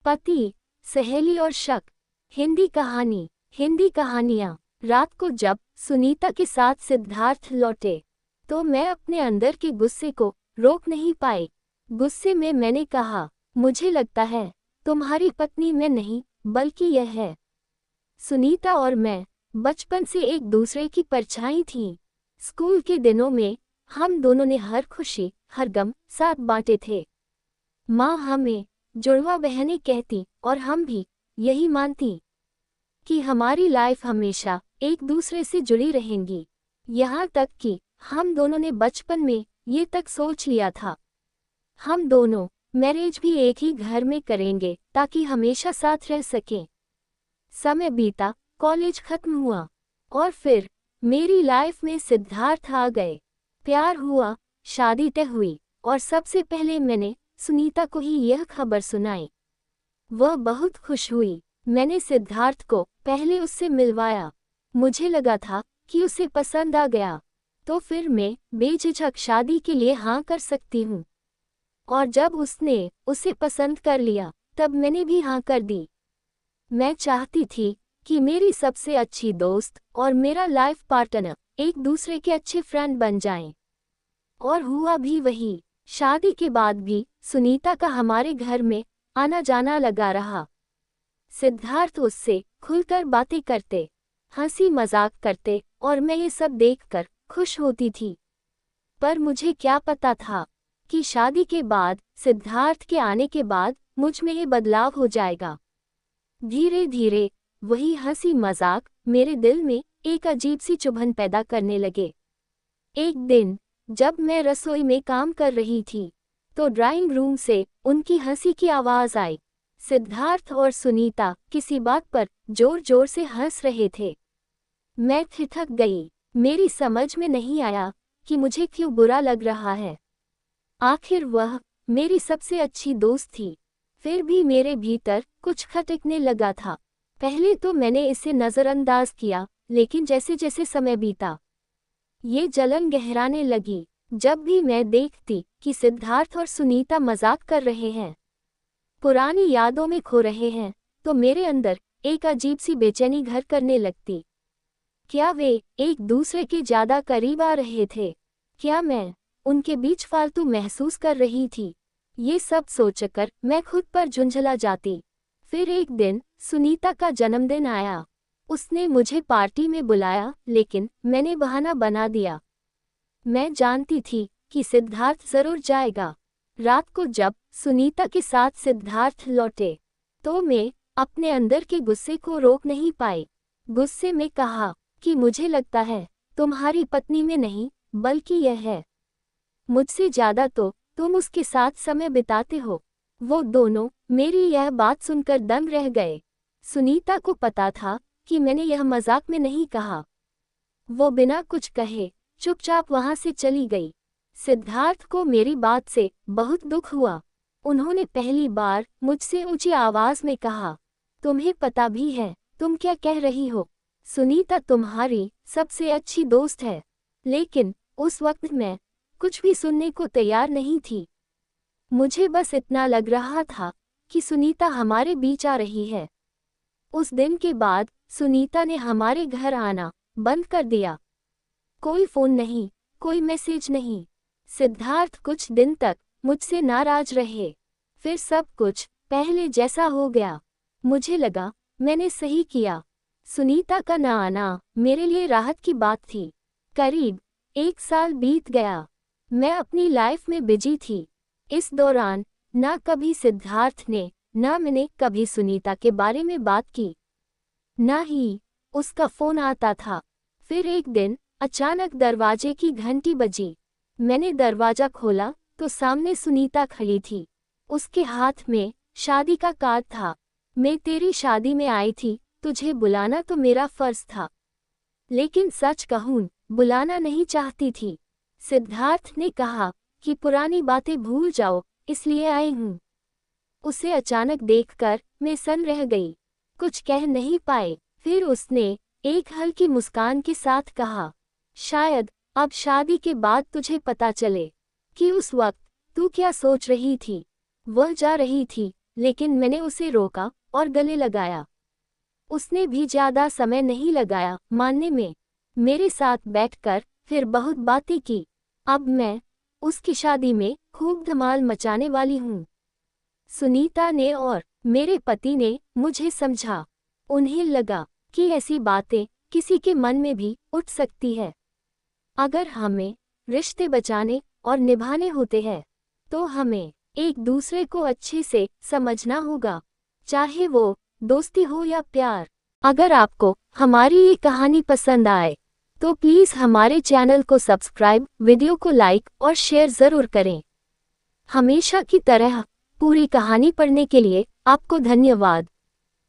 पति, सहेली और शक। हिंदी कहानी। हिंदी कहानियाँ। रात को जब सुनीता के साथ सिद्धार्थ लौटे तो मैं अपने अंदर के गुस्से को रोक नहीं पाई। गुस्से में मैंने कहा, मुझे लगता है तुम्हारी पत्नी मैं नहीं बल्कि यह है। सुनीता और मैं बचपन से एक दूसरे की परछाई थीं। स्कूल के दिनों में हम दोनों ने हर खुशी हर गम साथ बांटे थे। माँ हमें जुड़वा बहनें कहती और हम भी यही मानती कि हमारी लाइफ हमेशा एक दूसरे से जुड़ी रहेंगी। यहाँ तक कि हम दोनों ने बचपन में ये तक सोच लिया था हम दोनों मैरिज भी एक ही घर में करेंगे ताकि हमेशा साथ रह सकें। समय बीता, कॉलेज खत्म हुआ और फिर मेरी लाइफ में सिद्धार्थ आ गए। प्यार हुआ, शादी तय हुई और सबसे पहले मैंने सुनीता को ही यह खबर सुनाई। वह बहुत खुश हुई। मैंने सिद्धार्थ को पहले उससे मिलवाया। मुझे लगा था कि उसे पसंद आ गया तो फिर मैं बेझिझक शादी के लिए हाँ कर सकती हूँ। और जब उसने उसे पसंद कर लिया तब मैंने भी हाँ कर दी। मैं चाहती थी कि मेरी सबसे अच्छी दोस्त और मेरा लाइफ पार्टनर एक दूसरे के अच्छे फ्रेंड बन जाएं। और हुआ भी वही। शादी के बाद भी सुनीता का हमारे घर में आना जाना लगा रहा। सिद्धार्थ उससे खुलकर बातें करते, हंसी मजाक करते और मैं ये सब देखकर खुश होती थी। पर मुझे क्या पता था कि शादी के बाद, सिद्धार्थ के आने के बाद मुझ में ये बदलाव हो जाएगा। धीरे धीरे वही हंसी मजाक मेरे दिल में एक अजीब सी चुभन पैदा करने लगे। एक दिन जब मैं रसोई में काम कर रही थी तो ड्राइंग रूम से उनकी हंसी की आवाज आई। सिद्धार्थ और सुनीता किसी बात पर जोर जोर से हंस रहे थे। मैं ठिठक गई। मेरी समझ में नहीं आया कि मुझे क्यों बुरा लग रहा है। आखिर वह मेरी सबसे अच्छी दोस्त थी। फिर भी मेरे भीतर कुछ खटकने लगा था। पहले तो मैंने इसे नज़रअंदाज किया, लेकिन जैसे जैसे समय बीता ये जलन गहराने लगी। जब भी मैं देखती कि सिद्धार्थ और सुनीता मजाक कर रहे हैं, पुरानी यादों में खो रहे हैं, तो मेरे अंदर एक अजीब सी बेचैनी घर करने लगती। क्या वे एक दूसरे के ज्यादा करीब आ रहे थे? क्या मैं उनके बीच फालतू महसूस कर रही थी? ये सब सोचकर मैं खुद पर झुंझला जाती। फिर एक दिन सुनीता का जन्मदिन आया। उसने मुझे पार्टी में बुलाया, लेकिन मैंने बहाना बना दिया। मैं जानती थी कि सिद्धार्थ जरूर जाएगा। रात को जब सुनीता के साथ सिद्धार्थ लौटे तो मैं अपने अंदर के गुस्से को रोक नहीं पाई। गुस्से में कहा कि मुझे लगता है तुम्हारी पत्नी में नहीं बल्कि यह है। मुझसे ज्यादा तो तुम उसके साथ समय बिताते हो। वो दोनों मेरी यह बात सुनकर दंग रह गए। सुनीता को पता था कि मैंने यह मजाक में नहीं कहा। वो बिना कुछ कहे चुपचाप वहां से चली गई। सिद्धार्थ को मेरी बात से बहुत दुख हुआ। उन्होंने पहली बार मुझसे ऊंची आवाज में कहा, तुम्हें पता भी है तुम क्या कह रही हो? सुनीता तुम्हारी सबसे अच्छी दोस्त है। लेकिन उस वक्त मैं कुछ भी सुनने को तैयार नहीं थी। मुझे बस इतना लग रहा था कि सुनीता हमारे बीच आ रही है। उस दिन के बाद सुनीता ने हमारे घर आना बंद कर दिया। कोई फोन नहीं, कोई मैसेज नहीं। सिद्धार्थ कुछ दिन तक मुझसे नाराज रहे। फिर सब कुछ पहले जैसा हो गया। मुझे लगा मैंने सही किया। सुनीता का न आना मेरे लिए राहत की बात थी। करीब 1 साल बीत गया। मैं अपनी लाइफ में बिजी थी। इस दौरान न कभी सिद्धार्थ ने न मैंने कभी सुनीता के बारे में बात की, न ही उसका फोन आता था। फिर एक दिन अचानक दरवाजे की घंटी बजी। मैंने दरवाजा खोला तो सामने सुनीता खड़ी थी। उसके हाथ में शादी का कार्ड था। मैं तेरी शादी में आई थी, तुझे बुलाना तो मेरा फर्ज था, लेकिन सच कहूं बुलाना नहीं चाहती थी। सिद्धार्थ ने कहा कि पुरानी बातें भूल जाओ, इसलिए आई हूं। उसे अचानक देखकर मैं सन रह गई। कुछ कह नहीं पाए। फिर उसने एक हल्की मुस्कान के साथ कहा, शायद अब शादी के बाद तुझे पता चले कि उस वक्त तू क्या सोच रही थी। वह जा रही थी लेकिन मैंने उसे रोका और गले लगाया। उसने भी ज्यादा समय नहीं लगाया मानने में। मेरे साथ बैठकर फिर बहुत बातें की। अब मैं उसकी शादी में खूब धमाल मचाने वाली हूँ। सुनीता ने और मेरे पति ने मुझे समझा। उन्हें लगा कि ऐसी बातें किसी के मन में भी उठ सकती है। अगर हमें रिश्ते बचाने और निभाने होते हैं तो हमें एक दूसरे को अच्छे से समझना होगा, चाहे वो दोस्ती हो या प्यार। अगर आपको हमारी ये कहानी पसंद आए तो प्लीज़ हमारे चैनल को सब्सक्राइब, वीडियो को लाइक और शेयर ज़रूर करें। हमेशा की तरह पूरी कहानी पढ़ने के लिए आपको धन्यवाद।